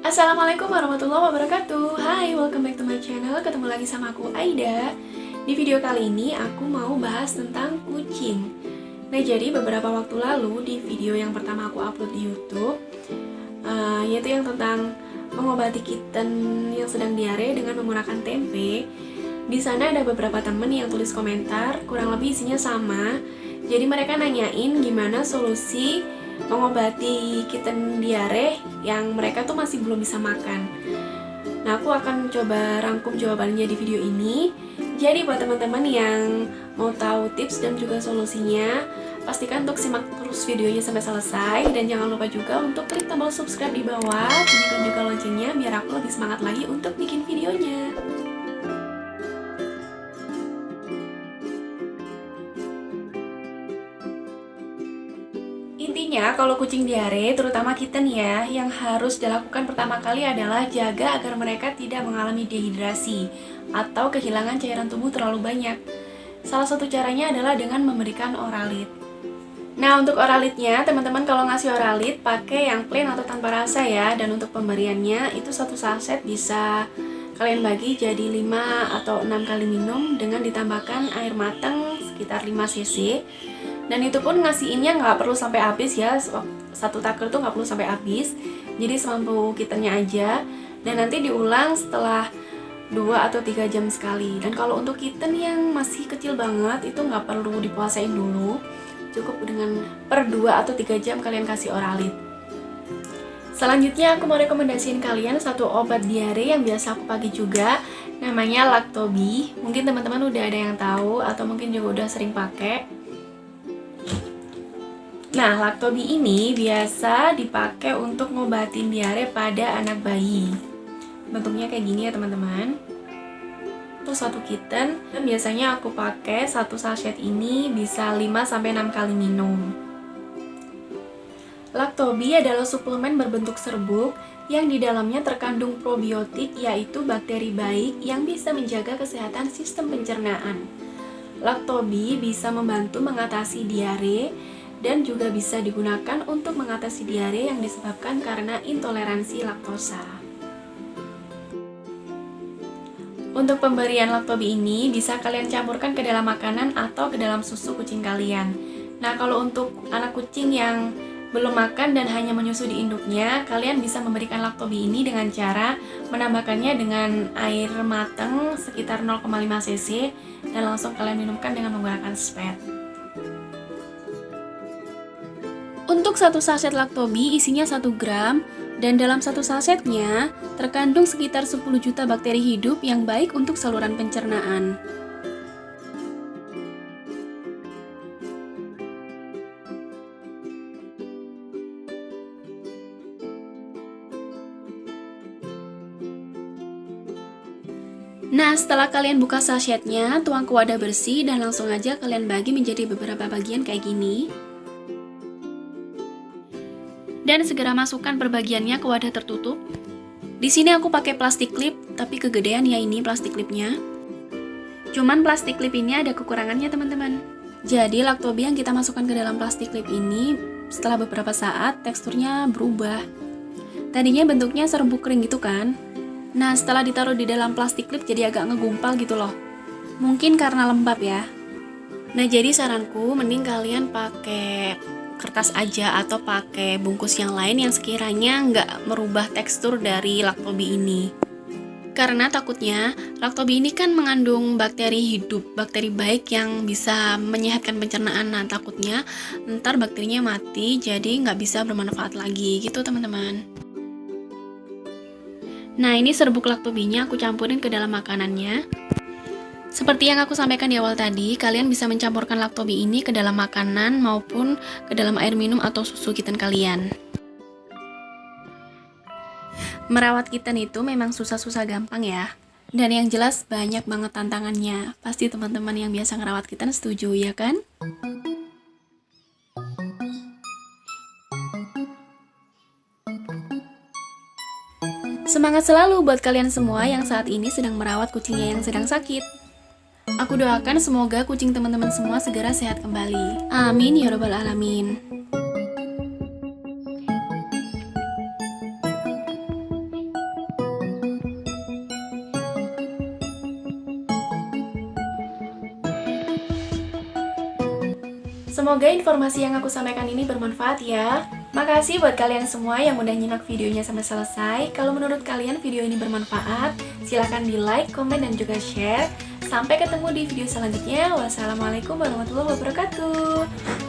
Assalamualaikum warahmatullahi wabarakatuh. Hai, welcome back to my channel. Ketemu lagi sama aku Aida. Di video kali ini aku mau bahas tentang kucing. Nah, jadi beberapa waktu lalu di video yang pertama aku upload di YouTube, yaitu yang tentang mengobati kitten yang sedang diare dengan menggunakan tempe. Di sana ada beberapa temen yang tulis komentar, kurang lebih isinya sama. Jadi mereka nanyain gimana solusi mengobati kitten diare yang mereka tuh masih belum bisa makan. Nah, aku akan coba rangkum jawabannya di video ini. Jadi buat teman-teman yang mau tahu tips dan juga solusinya, pastikan untuk simak terus videonya sampai selesai. Dan jangan lupa juga untuk klik tombol subscribe di bawah, bunyikan juga loncengnya biar aku lebih semangat lagi untuk bikin videonya. Intinya, kalau kucing diare, terutama kitten ya, yang harus dilakukan pertama kali adalah jaga agar mereka tidak mengalami dehidrasi atau kehilangan cairan tubuh terlalu banyak. Salah satu caranya adalah dengan memberikan Oralit. Nah, untuk Oralitnya, teman-teman kalau ngasih Oralit, pakai yang plain atau tanpa rasa ya. Dan untuk pemberiannya, itu satu saset bisa kalian bagi jadi 5 atau 6 kali minum dengan ditambahkan air matang sekitar 5 cc. Dan itu pun ngasihinnya nggak perlu sampai habis ya, satu taker tuh nggak perlu sampai habis. Jadi semampu kitanya aja. Dan nanti diulang setelah 2 atau 3 jam sekali. Dan kalau untuk kitten yang masih kecil banget, itu nggak perlu dipuasain dulu. Cukup dengan per 2 atau 3 jam kalian kasih Oralit. Selanjutnya aku mau rekomendasiin kalian satu obat diare yang biasa aku pakai juga. Namanya Lactobi. Mungkin teman-teman udah ada yang tahu atau mungkin juga udah sering pakai. Nah, Lactobi ini biasa dipakai untuk ngobatin diare pada anak bayi. Bentuknya kayak gini ya teman-teman. Untuk satu kitten, dan biasanya aku pakai satu sachet ini bisa 5-6 kali minum. Lactobi adalah suplemen berbentuk serbuk yang di dalamnya terkandung probiotik, yaitu bakteri baik yang bisa menjaga kesehatan sistem pencernaan. Lactobi bisa membantu mengatasi diare dan juga bisa digunakan untuk mengatasi diare yang disebabkan karena intoleransi laktosa. Untuk pemberian Lactobi ini bisa kalian campurkan ke dalam makanan atau ke dalam susu kucing kalian. Nah, kalau untuk anak kucing yang belum makan dan hanya menyusu di induknya, kalian bisa memberikan Lactobi ini dengan cara menambahkannya dengan air matang sekitar 0,5 cc dan langsung kalian minumkan dengan menggunakan spet. Untuk satu saset Lactobi isinya 1 gram dan dalam satu sasetnya terkandung sekitar 10 juta bakteri hidup yang baik untuk saluran pencernaan. Nah, setelah kalian buka sachetnya, tuang ke wadah bersih dan langsung aja kalian bagi menjadi beberapa bagian kayak gini. Dan segera masukkan perbagiannya ke wadah tertutup. Di sini aku pakai plastik klip, tapi kegedean ya ini plastik klipnya. Cuman plastik klip ini ada kekurangannya teman-teman. Jadi Lactobi yang kita masukkan ke dalam plastik klip ini setelah beberapa saat teksturnya berubah. Tadinya bentuknya serbuk kering gitu kan. Nah, setelah ditaruh di dalam plastik klip jadi agak ngegumpal gitu loh. Mungkin karena lembab ya. Nah, jadi saranku mending kalian pakai kertas aja atau pakai bungkus yang lain yang sekiranya nggak merubah tekstur dari Lactobi ini. Karena takutnya Lactobi ini kan mengandung bakteri hidup, bakteri baik yang bisa menyehatkan pencernaan. Nah, takutnya ntar bakterinya mati jadi nggak bisa bermanfaat lagi gitu teman-teman. Nah, ini serbuk Lactobinya aku campurin ke dalam makanannya. Seperti yang aku sampaikan di awal tadi, kalian bisa mencampurkan Lactobi ini ke dalam makanan maupun ke dalam air minum atau susu kitten kalian. Merawat kitten itu memang susah-susah gampang ya. Dan yang jelas banyak banget tantangannya. Pasti teman-teman yang biasa ngerawat kitten setuju ya kan? Semangat selalu buat kalian semua yang saat ini sedang merawat kucingnya yang sedang sakit. Aku doakan semoga kucing teman-teman semua segera sehat kembali. Amin ya robbal alamin. Semoga informasi yang aku sampaikan ini bermanfaat ya. Makasih buat kalian semua yang udah nyimak videonya sampai selesai. Kalau menurut kalian video ini bermanfaat, silahkan di like, komen, dan juga share. Sampai ketemu di video selanjutnya. Wassalamualaikum warahmatullahi wabarakatuh.